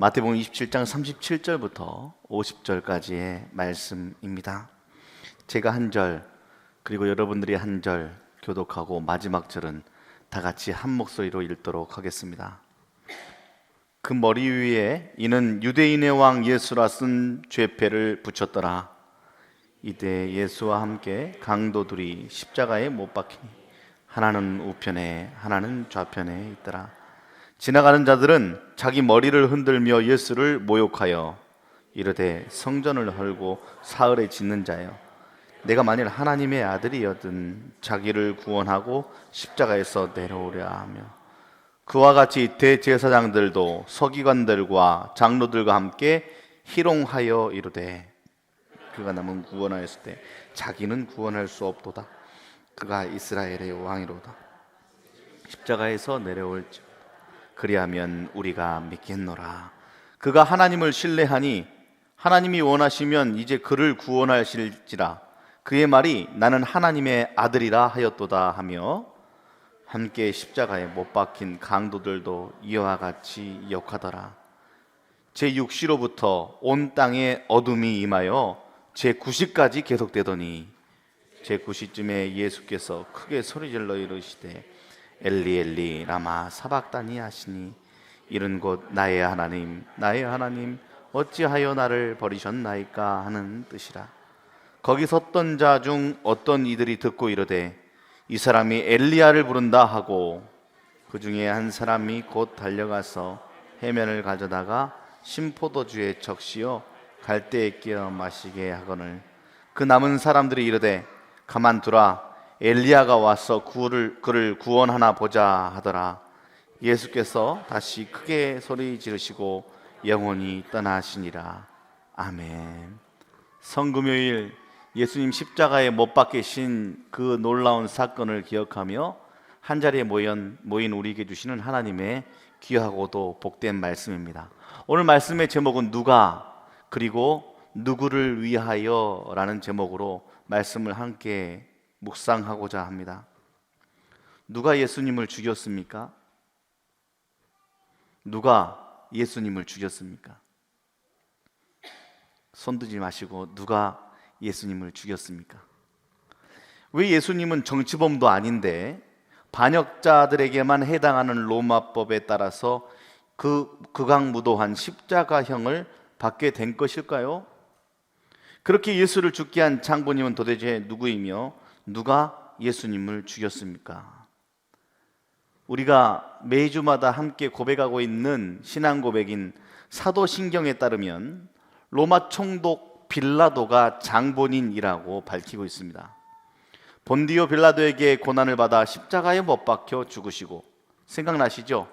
마태복음 27장 37절부터 50절까지의 말씀입니다. 제가 한 절, 그리고 여러분들이 한 절 교독하고 마지막 절은 다 같이 한 목소리로 읽도록 하겠습니다. 그 머리 위에 이는 유대인의 왕 예수라 쓴 죄패를 붙였더라. 이때 예수와 함께 강도들이 십자가에 못 박히니 하나는 우편에 하나는 좌편에 있더라. 지나가는 자들은 자기 머리를 흔들며 예수를 모욕하여 이르되 성전을 헐고 사흘에 짓는 자여, 내가 만일 하나님의 아들이었든 자기를 구원하고 십자가에서 내려오려 하며, 그와 같이 대제사장들도 서기관들과 장로들과 함께 희롱하여 이르되 그가 남은 구원하였을 때 자기는 구원할 수 없도다. 그가 이스라엘의 왕이로다. 십자가에서 내려올지 그리하면 우리가 믿겠노라. 그가 하나님을 신뢰하니 하나님이 원하시면 이제 그를 구원하실지라. 그의 말이 나는 하나님의 아들이라 하였도다 하며, 함께 십자가에 못 박힌 강도들도 이와 같이 역하더라. 제6시로부터 온 땅에 어둠이 임하여 제9시까지 계속되더니 제9시쯤에 예수께서 크게 소리질러 이르시되 엘리 엘리 라마 사박다니 하시니, 이른 곧 나의 하나님 나의 하나님 어찌하여 나를 버리셨나이까 하는 뜻이라. 거기 섰던 자 중 어떤 이들이 듣고 이르되 이 사람이 엘리야를 부른다 하고, 그 중에 한 사람이 곧 달려가서 해면을 가져다가 신포도주에 적시어 갈대에 끼어 마시게 하거늘, 그 남은 사람들이 이르되 가만두라, 엘리야가 와서 그를 구원하나 보자 하더라. 예수께서 다시 크게 소리 지르시고 영원히 떠나시니라. 아멘. 성금요일 예수님 십자가에 못 박히신 그 놀라운 사건을 기억하며 한자리에 모인 우리에게 주시는 하나님의 귀하고도 복된 말씀입니다. 오늘 말씀의 제목은 누가 그리고 누구를 위하여 라는 제목으로 말씀을 함께 묵상하고자 합니다. 누가 예수님을 죽였습니까? 누가 예수님을 죽였습니까? 손들지 마시고, 누가 예수님을 죽였습니까? 왜 예수님은 정치범도 아닌데 반역자들에게만 해당하는 로마법에 따라서 극악무도한 십자가형을 받게 된 것일까요? 그렇게 예수를 죽게 한 장본인은 도대체 누구이며 누가 예수님을 죽였습니까? 우리가 매주마다 함께 고백하고 있는 신앙 고백인 사도신경에 따르면 로마 총독 빌라도가 장본인이라고 밝히고 있습니다. 본디오 빌라도에게 고난을 받아 십자가에 못 박혀 죽으시고, 생각나시죠?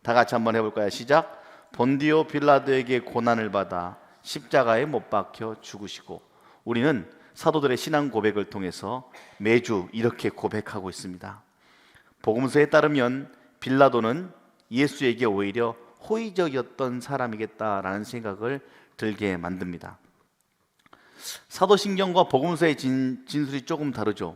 다 같이 한번 해볼까요? 시작. 본디오 빌라도에게 고난을 받아 십자가에 못 박혀 죽으시고. 우리는 사도들의 신앙 고백을 통해서 매주 이렇게 고백하고 있습니다. 복음서에 따르면 빌라도는 예수에게 오히려 호의적이었던 사람이겠다라는 생각을 들게 만듭니다. 사도신경과 복음서의 진술이 조금 다르죠.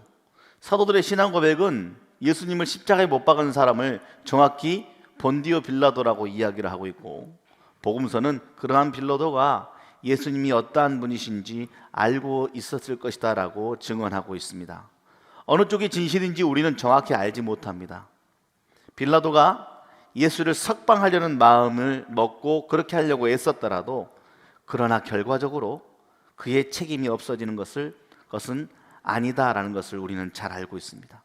사도들의 신앙 고백은 예수님을 십자가에 못 박은 사람을 정확히 본디오 빌라도라고 이야기를 하고 있고, 복음서는 그러한 빌라도가 예수님이 어떠한 분이신지 알고 있었을 것이다 라고 증언하고 있습니다. 어느 쪽이 진실인지 우리는 정확히 알지 못합니다. 빌라도가 예수를 석방하려는 마음을 먹고 그렇게 하려고 애썼더라도, 그러나 결과적으로 그의 책임이 없어지는 것은 아니다라는 것을 우리는 잘 알고 있습니다.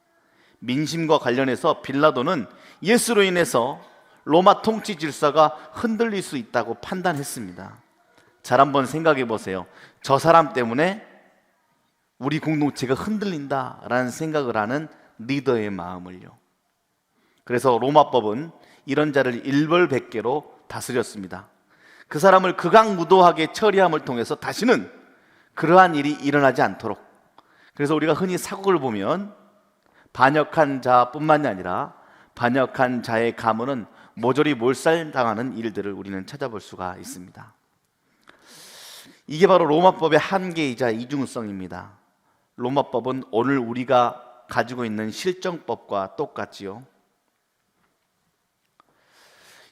민심과 관련해서 빌라도는 예수로 인해서 로마 통치 질서가 흔들릴 수 있다고 판단했습니다. 잘 한번 생각해 보세요. 저 사람 때문에 우리 공동체가 흔들린다라는 생각을 하는 리더의 마음을요. 그래서 로마법은 이런 자를 일벌백계로 다스렸습니다. 그 사람을 극악무도하게 처리함을 통해서 다시는 그러한 일이 일어나지 않도록. 그래서 우리가 흔히 사국을 보면 반역한 자뿐만이 아니라 반역한 자의 가문은 모조리 몰살당하는 일들을 우리는 찾아볼 수가 있습니다. 이게 바로 로마법의 한계이자 이중성입니다. 로마법은 오늘 우리가 가지고 있는 실정법과 똑같지요.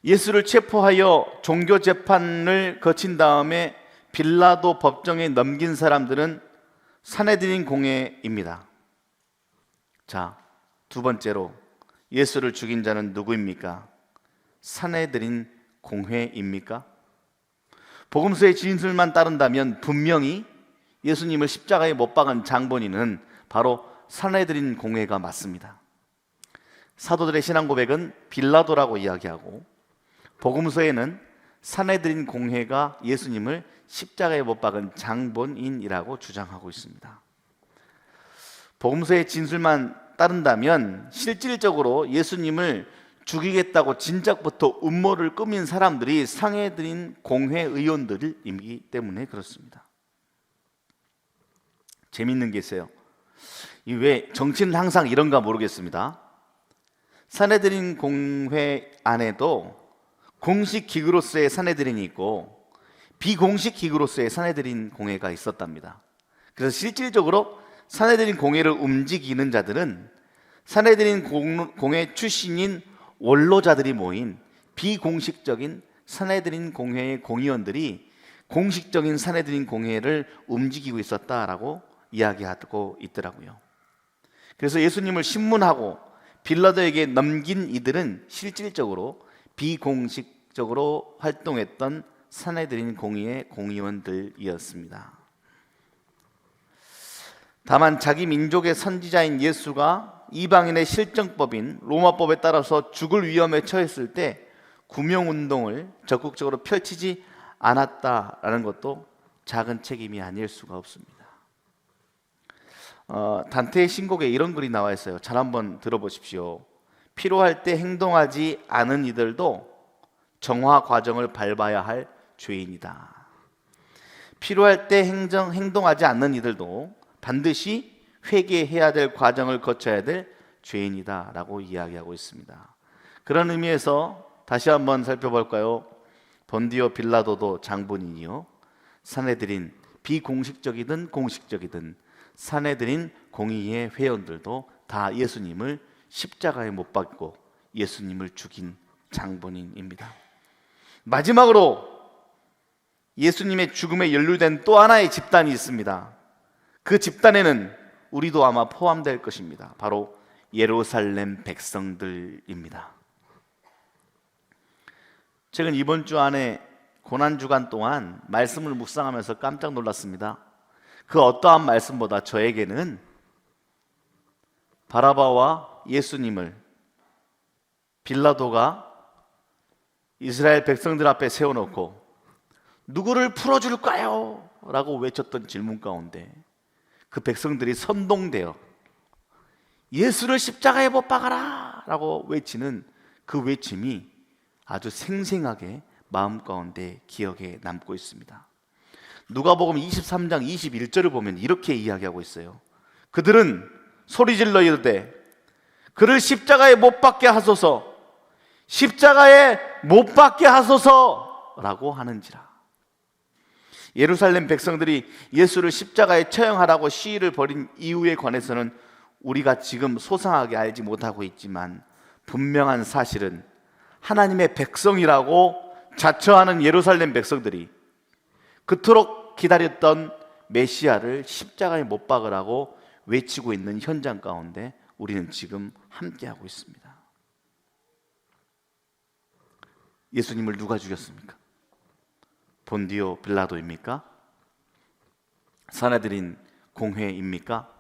예수를 체포하여 종교 재판을 거친 다음에 빌라도 법정에 넘긴 사람들은 산헤드린 공회입니다. 자, 두 번째로 예수를 죽인 자는 누구입니까? 산헤드린 공회입니까? 복음서의 진술만 따른다면 분명히 예수님을 십자가에 못 박은 장본인은 바로 산헤드린 공회가 맞습니다. 사도들의 신앙 고백은 빌라도라고 이야기하고 복음서에는 산헤드린 공회가 예수님을 십자가에 못 박은 장본인이라고 주장하고 있습니다. 복음서의 진술만 따른다면 실질적으로 예수님을 죽이겠다고 진작부터 음모를 꾸민 사람들이 산헤드린 공회 의원들이기 때문에 그렇습니다. 재밌는 게 있어요. 왜 정치는 항상 이런가 모르겠습니다. 산헤드린 공회 안에도 공식 기구로서의 산헤드린이 있고 비공식 기구로서의 산헤드린 공회가 있었답니다. 그래서 실질적으로 산헤드린 공회를 움직이는 자들은 산헤드린 공회 출신인 원로자들이 모인 비공식적인 산헤드린 공회의 공의원들이 공식적인 산헤드린 공회를 움직이고 있었다라고 이야기하고 있더라고요. 그래서 예수님을 신문하고 빌라도에게 넘긴 이들은 실질적으로 비공식적으로 활동했던 산헤드린 공의의 공의원들이었습니다. 다만 자기 민족의 선지자인 예수가 이방인의 실정법인 로마법에 따라서 죽을 위험에 처했을 때 구명운동을 적극적으로 펼치지 않았다라는 것도 작은 책임이 아닐 수가 없습니다. 단테의 신곡에 이런 글이 나와 있어요. 잘 한번 들어보십시오. 필요할 때 행동하지 않은 이들도 정화 과정을 밟아야 할 죄인이다. 필요할 때 행동하지 않는 이들도 반드시 회개해야 될 과정을 거쳐야 될 죄인이다 라고 이야기하고 있습니다. 그런 의미에서 다시 한번 살펴볼까요? 본디오 빌라도도 장본인이요, 산헤드린 비공식적이든 공식적이든 산헤드린 공의의 회원들도 다 예수님을 십자가에 못 박고 예수님을 죽인 장본인입니다. 마지막으로 예수님의 죽음에 연루된 또 하나의 집단이 있습니다. 그 집단에는 우리도 아마 포함될 것입니다. 바로 예루살렘 백성들입니다. 최근 이번 주 안에 고난주간 동안 말씀을 묵상하면서 깜짝 놀랐습니다. 그 어떠한 말씀보다 저에게는 바라바와 예수님을 빌라도가 이스라엘 백성들 앞에 세워놓고 누구를 풀어줄까요? 라고 외쳤던 질문 가운데 그 백성들이 선동되어 예수를 십자가에 못 박아라! 라고 외치는 그 외침이 아주 생생하게 마음 가운데 기억에 남고 있습니다. 누가복음 23장 21절을 보면 이렇게 이야기하고 있어요. 그들은 소리질러 이르되 그를 십자가에 못 박게 하소서, 십자가에 못 박게 하소서 라고 하는지라. 예루살렘 백성들이 예수를 십자가에 처형하라고 시위를 벌인 이유에 관해서는 우리가 지금 소상하게 알지 못하고 있지만 분명한 사실은 하나님의 백성이라고 자처하는 예루살렘 백성들이 그토록 기다렸던 메시아를 십자가에 못 박으라고 외치고 있는 현장 가운데 우리는 지금 함께하고 있습니다. 예수님을 누가 죽였습니까? 본디오 빌라도입니까? 산헤드린 공회입니까?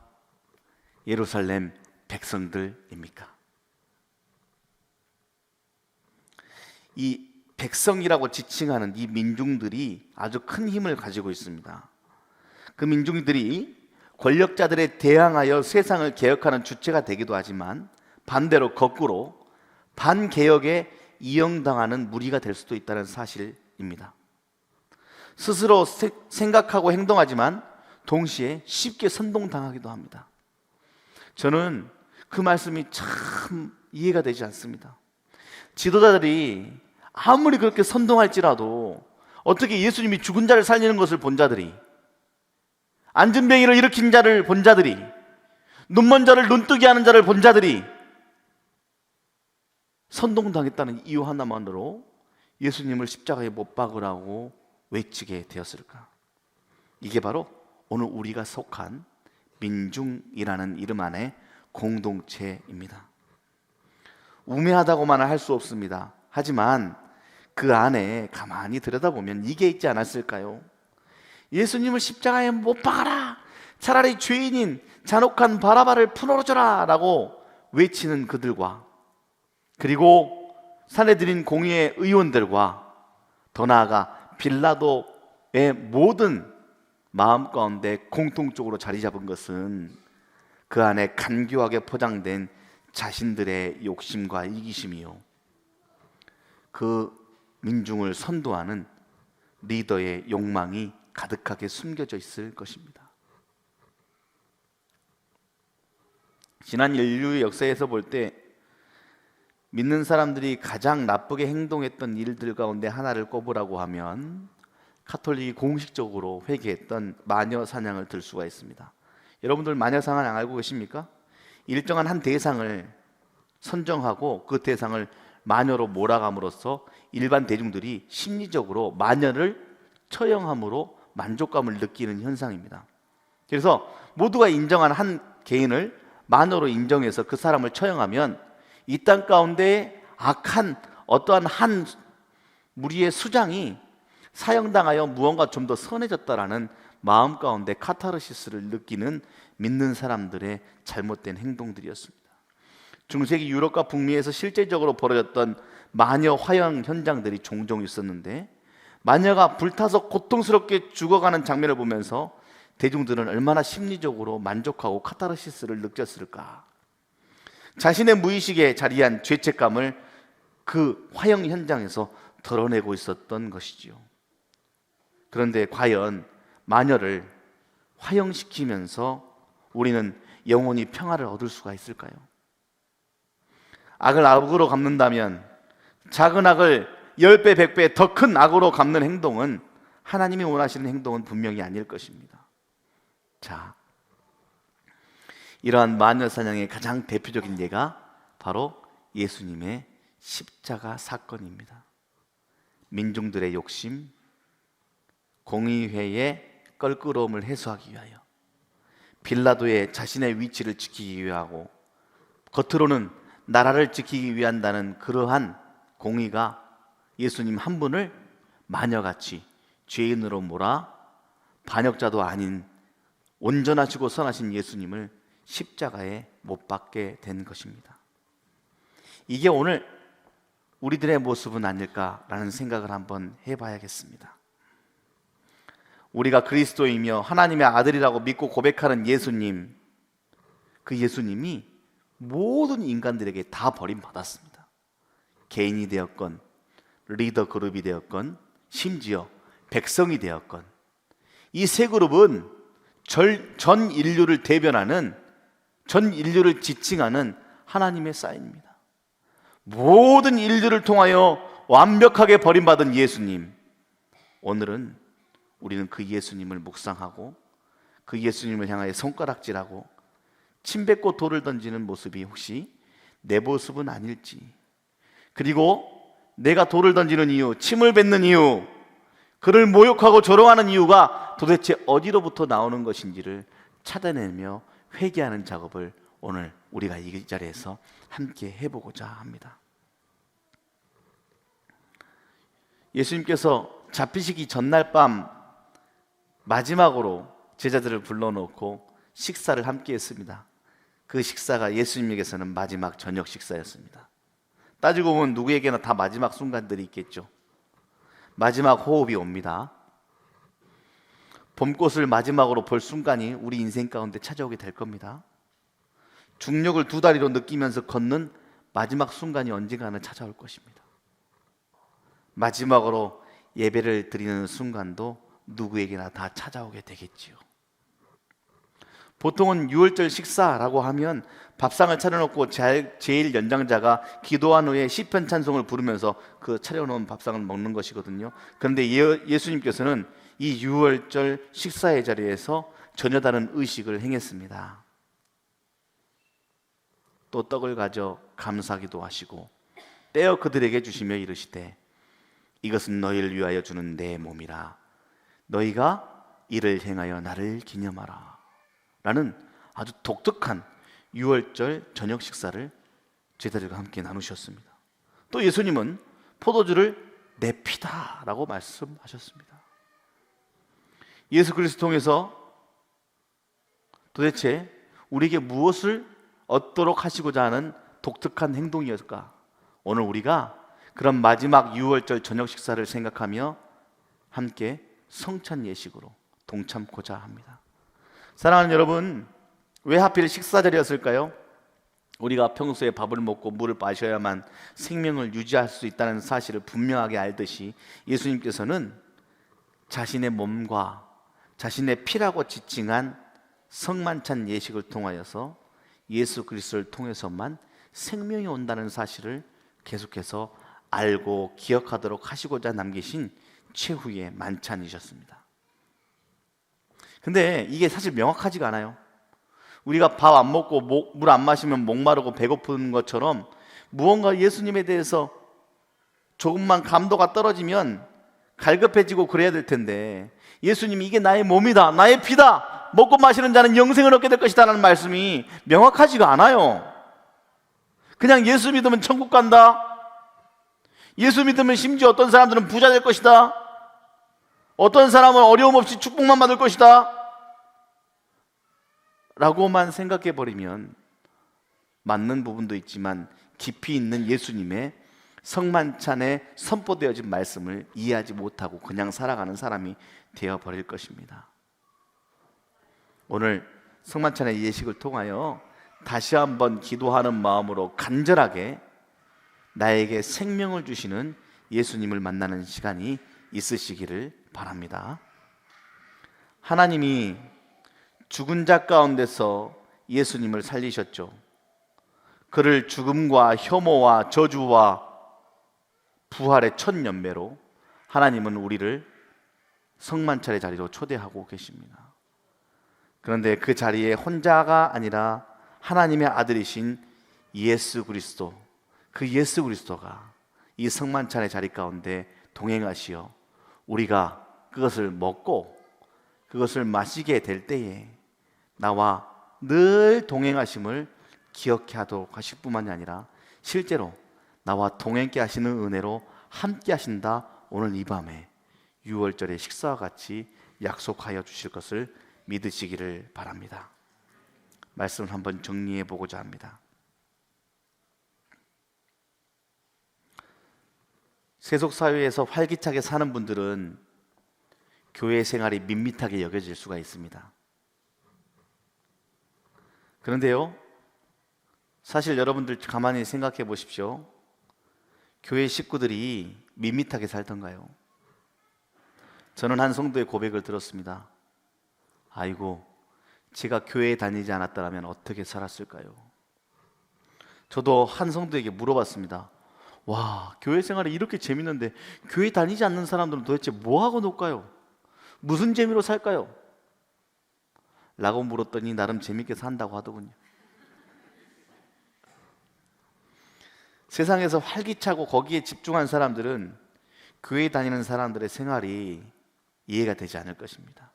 예루살렘 백성들입니까? 이 백성이라고 지칭하는 이 민중들이 아주 큰 힘을 가지고 있습니다. 그 민중들이 권력자들에 대항하여 세상을 개혁하는 주체가 되기도 하지만 반대로 거꾸로 반개혁에 이용당하는 무리가 될 수도 있다는 사실입니다. 스스로 생각하고 행동하지만 동시에 쉽게 선동당하기도 합니다. 저는 그 말씀이 참 이해가 되지 않습니다. 지도자들이 아무리 그렇게 선동할지라도 어떻게 예수님이 죽은 자를 살리는 것을 본 자들이, 안진뱅이를 일으킨 자를 본 자들이, 눈먼 자를 눈뜨게 하는 자를 본 자들이 선동당했다는 이유 하나만으로 예수님을 십자가에 못 박으라고 외치게 되었을까? 이게 바로 오늘 우리가 속한 민중이라는 이름 안의 공동체입니다. 우매하다고만은 할 수 없습니다. 하지만 그 안에 가만히 들여다보면 이게 있지 않았을까요? 예수님을 십자가에 못 박아라! 차라리 죄인인 잔혹한 바라바를 풀어줘라! 라고 외치는 그들과, 그리고 사내들인 공의회 의원들과, 더 나아가 빌라도의 모든 마음 가운데 공통적으로 자리 잡은 것은 그 안에 간교하게 포장된 자신들의 욕심과 이기심이요, 그 민중을 선도하는 리더의 욕망이 가득하게 숨겨져 있을 것입니다. 지난 인류의 역사에서 볼 때 믿는 사람들이 가장 나쁘게 행동했던 일들 가운데 하나를 꼽으라고 하면 카톨릭이 공식적으로 회개했던 마녀 사냥을 들 수가 있습니다. 여러분들 마녀 사냥 알고 계십니까? 일정한 한 대상을 선정하고 그 대상을 마녀로 몰아감으로써 일반 대중들이 심리적으로 마녀를 처형함으로 만족감을 느끼는 현상입니다. 그래서 모두가 인정한 한 개인을 마녀로 인정해서 그 사람을 처형하면 이 땅 가운데 악한 어떠한 한 무리의 수장이 사형당하여 무언가 좀 더 선해졌다라는 마음 가운데 카타르시스를 느끼는 믿는 사람들의 잘못된 행동들이었습니다. 중세기 유럽과 북미에서 실제적으로 벌어졌던 마녀 화형 현장들이 종종 있었는데, 마녀가 불타서 고통스럽게 죽어가는 장면을 보면서 대중들은 얼마나 심리적으로 만족하고 카타르시스를 느꼈을까? 자신의 무의식에 자리한 죄책감을 그 화형 현장에서 드러내고 있었던 것이지요. 그런데 과연 마녀를 화형시키면서 우리는 영원히 평화를 얻을 수가 있을까요? 악을 악으로 갚는다면 작은 악을 10배, 100배 더 큰 악으로 갚는 행동은 하나님이 원하시는 행동은 분명히 아닐 것입니다. 자, 이러한 마녀 사냥의 가장 대표적인 예가 바로 예수님의 십자가 사건입니다. 민중들의 욕심, 공의회의 껄끄러움을 해소하기 위하여, 빌라도의 자신의 위치를 지키기 위하고, 겉으로는 나라를 지키기 위한다는 그러한 공의가 예수님 한 분을 마녀같이 죄인으로 몰아 반역자도 아닌 온전하시고 선하신 예수님을 십자가에 못 박게 된 것입니다. 이게 오늘 우리들의 모습은 아닐까라는 생각을 한번 해봐야겠습니다. 우리가 그리스도이며 하나님의 아들이라고 믿고 고백하는 예수님, 그 예수님이 모든 인간들에게 다 버림받았습니다. 개인이 되었건, 리더 그룹이 되었건, 심지어 백성이 되었건, 이 세 그룹은 전 인류를 대변하는, 전 인류를 지칭하는 하나님의 사인입니다. 모든 인류를 통하여 완벽하게 버림받은 예수님, 오늘은 우리는 그 예수님을 묵상하고 그 예수님을 향하여 손가락질하고 침뱉고 돌을 던지는 모습이 혹시 내 모습은 아닐지, 그리고 내가 돌을 던지는 이유, 침을 뱉는 이유, 그를 모욕하고 조롱하는 이유가 도대체 어디로부터 나오는 것인지를 찾아내며 회개하는 작업을 오늘 우리가 이 자리에서 함께 해보고자 합니다. 예수님께서 잡히시기 전날 밤 마지막으로 제자들을 불러놓고 식사를 함께 했습니다. 그 식사가 예수님에게서는 마지막 저녁 식사였습니다. 따지고 보면 누구에게나 다 마지막 순간들이 있겠죠. 마지막 호흡이 옵니다. 봄꽃을 마지막으로 볼 순간이 우리 인생 가운데 찾아오게 될 겁니다. 중력을 두 다리로 느끼면서 걷는 마지막 순간이 언젠가는 찾아올 것입니다. 마지막으로 예배를 드리는 순간도 누구에게나 다 찾아오게 되겠지요. 보통은 유월절 식사라고 하면 밥상을 차려놓고 제일 연장자가 기도한 후에 시편 찬송을 부르면서 그 차려놓은 밥상을 먹는 것이거든요. 그런데 예수님께서는 이 유월절 식사의 자리에서 전혀 다른 의식을 행했습니다. 또 떡을 가져 감사기도 하시고 떼어 그들에게 주시며 이르시되, 이것은 너희를 위하여 주는 내 몸이라. 너희가 이를 행하여 나를 기념하라. 라는 아주 독특한 유월절 저녁 식사를 제자들과 함께 나누셨습니다. 또 예수님은 포도주를 내 피다 라고 말씀하셨습니다. 예수 그리스도 통해서 도대체 우리에게 무엇을 얻도록 하시고자 하는 독특한 행동이었을까? 오늘 우리가 그런 마지막 유월절 저녁 식사를 생각하며 함께 성찬 예식으로 동참고자 합니다. 사랑하는 여러분, 왜 하필 식사 자리였을까요? 우리가 평소에 밥을 먹고 물을 마셔야만 생명을 유지할 수 있다는 사실을 분명하게 알듯이 예수님께서는 자신의 몸과 자신의 피라고 지칭한 성만찬 예식을 통하여서 예수 그리스도를 통해서만 생명이 온다는 사실을 계속해서 알고 기억하도록 하시고자 남기신 최후의 만찬이셨습니다. 근데 이게 사실 명확하지가 않아요. 우리가 밥 안 먹고 물 안 마시면 목마르고 배고픈 것처럼 무언가 예수님에 대해서 조금만 감도가 떨어지면 갈급해지고 그래야 될 텐데, 예수님이 이게 나의 몸이다, 나의 피다, 먹고 마시는 자는 영생을 얻게 될 것이다 라는 말씀이 명확하지가 않아요. 그냥 예수 믿으면 천국 간다, 예수 믿으면 심지어 어떤 사람들은 부자 될 것이다, 어떤 사람은 어려움 없이 축복만 받을 것이다 라고만 생각해 버리면 맞는 부분도 있지만 깊이 있는 예수님의 성만찬에 선포되어진 말씀을 이해하지 못하고 그냥 살아가는 사람이 되어버릴 것입니다. 오늘 성만찬의 예식을 통하여 다시 한번 기도하는 마음으로 간절하게 나에게 생명을 주시는 예수님을 만나는 시간이 있으시기를 바랍니다. 하나님이 죽은 자 가운데서 예수님을 살리셨죠. 그를 죽음과 혐오와 저주와 부활의 첫 연매로 하나님은 우리를 성만찬의 자리로 초대하고 계십니다. 그런데 그 자리에 혼자가 아니라 하나님의 아들이신 예수 그리스도, 그 예수 그리스도가 이 성만찬의 자리 가운데 동행하시어 우리가 그것을 먹고 그것을 마시게 될 때에 나와 늘 동행하심을 기억해 하도록 하실 뿐만이 아니라 실제로 나와 동행케 하시는 은혜로 함께 하신다, 오늘 이 밤에 유월절의 식사와 같이 약속하여 주실 것을 믿으시기를 바랍니다. 말씀을 한번 정리해 보고자 합니다. 세속사회에서 활기차게 사는 분들은 교회 생활이 밋밋하게 여겨질 수가 있습니다. 그런데요, 사실 여러분들 가만히 생각해 보십시오. 교회 식구들이 밋밋하게 살던가요? 저는 한 성도의 고백을 들었습니다. 아이고, 제가 교회에 다니지 않았더라면 어떻게 살았을까요? 저도 한 성도에게 물어봤습니다. 와, 교회 생활이 이렇게 재밌는데 교회 다니지 않는 사람들은 도대체 뭐하고 놀까요? 무슨 재미로 살까요? 라고 물었더니 나름 재밌게 산다고 하더군요. 세상에서 활기차고 거기에 집중한 사람들은 교회 다니는 사람들의 생활이 이해가 되지 않을 것입니다.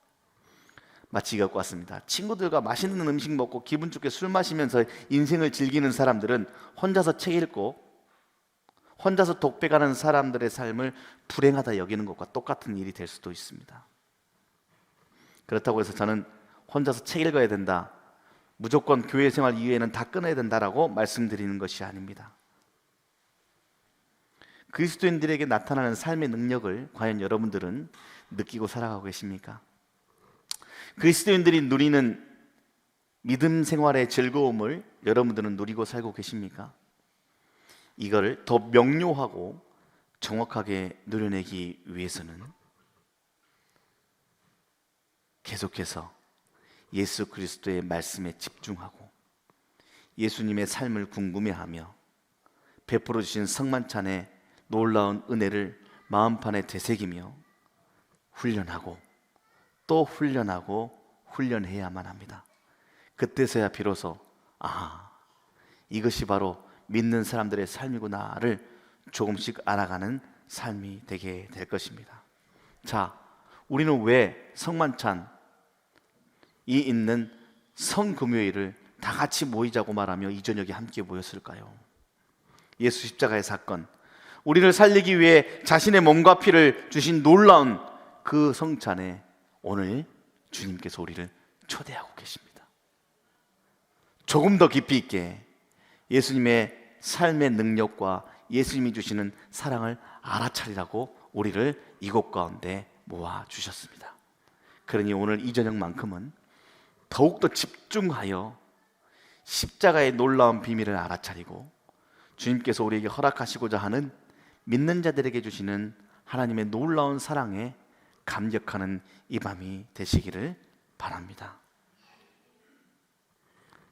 마치 이것 같습니다. 친구들과 맛있는 음식 먹고 기분 좋게 술 마시면서 인생을 즐기는 사람들은 혼자서 책 읽고 혼자서 독백하는 사람들의 삶을 불행하다 여기는 것과 똑같은 일이 될 수도 있습니다. 그렇다고 해서 저는 혼자서 책 읽어야 된다, 무조건 교회 생활 이외에는 다 끊어야 된다라고 말씀드리는 것이 아닙니다. 그리스도인들에게 나타나는 삶의 능력을 과연 여러분들은 느끼고 살아가고 계십니까? 그리스도인들이 누리는 믿음 생활의 즐거움을 여러분들은 누리고 살고 계십니까? 이걸 더 명료하고 정확하게 누려내기 위해서는 계속해서 예수 그리스도의 말씀에 집중하고 예수님의 삶을 궁금해하며 베풀어 주신 성만찬의 놀라운 은혜를 마음판에 되새기며 훈련하고 또 훈련하고 훈련해야만 합니다. 그때서야 비로소 이것이 바로 믿는 사람들의 삶이구나를 조금씩 알아가는 삶이 되게 될 것입니다. 자, 우리는 왜 성만찬이 있는 성금요일을 다 같이 모이자고 말하며 이 저녁에 함께 모였을까요? 예수 십자가의 사건, 우리를 살리기 위해 자신의 몸과 피를 주신 놀라운 그 성찬에 오늘 주님께서 우리를 초대하고 계십니다. 조금 더 깊이 있게 예수님의 삶의 능력과 예수님이 주시는 사랑을 알아차리라고 우리를 이곳 가운데 모아 주셨습니다. 그러니 오늘 이 저녁만큼은 더욱더 집중하여 십자가의 놀라운 비밀을 알아차리고 주님께서 우리에게 허락하시고자 하는 믿는 자들에게 주시는 하나님의 놀라운 사랑에 감격하는 이 밤이 되시기를 바랍니다.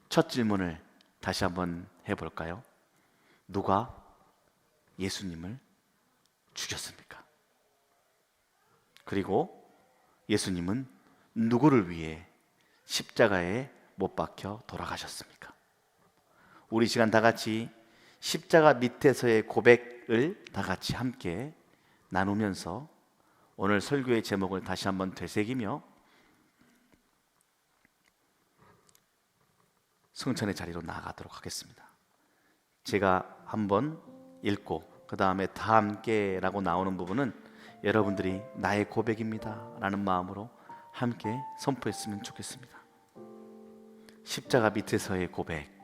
첫 질문을 다시 한번 해볼까요? 누가 예수님을 죽였습니까? 그리고 예수님은 누구를 위해 십자가에 못 박혀 돌아가셨습니까? 우리 시간 다 같이 십자가 밑에서의 고백을 다 같이 함께 나누면서 오늘 설교의 제목을 다시 한번 되새기며 성찬의 자리로 나아가도록 하겠습니다. 제가 한번 읽고 그 다음에 다 함께라고 나오는 부분은 여러분들이 나의 고백입니다 라는 마음으로 함께 선포했으면 좋겠습니다. 십자가 밑에서의 고백.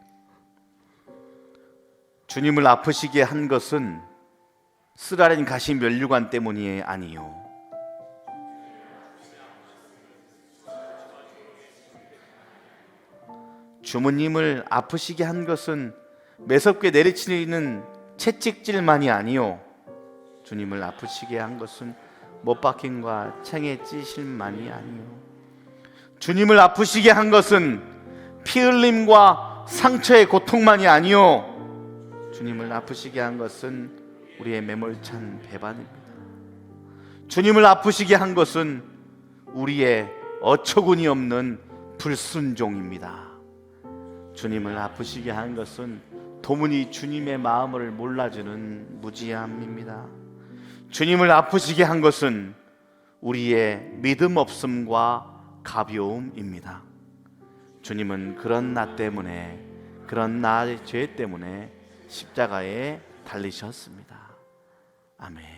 주님을 아프시게 한 것은 쓰라린 가시 면류관 때문이 아니요 주모님을 아프시게 한 것은 매섭게 내리치는 채찍질만이 아니요 주님을 아프시게 한 것은 못박힘과 창에 찌실만이 아니요 주님을 아프시게 한 것은 피 흘림과 상처의 고통만이 아니요 주님을 아프시게 한 것은 우리의 매몰찬 배반입니다. 주님을 아프시게 한 것은 우리의 어처구니 없는 불순종입니다. 주님을 아프시게 한 것은 도무니 주님의 마음을 몰라주는 무지함입니다. 주님을 아프시게 한 것은 우리의 믿음 없음과 가벼움입니다. 주님은 그런 나 때문에, 그런 나의 죄 때문에 십자가에 달리셨습니다. 아멘.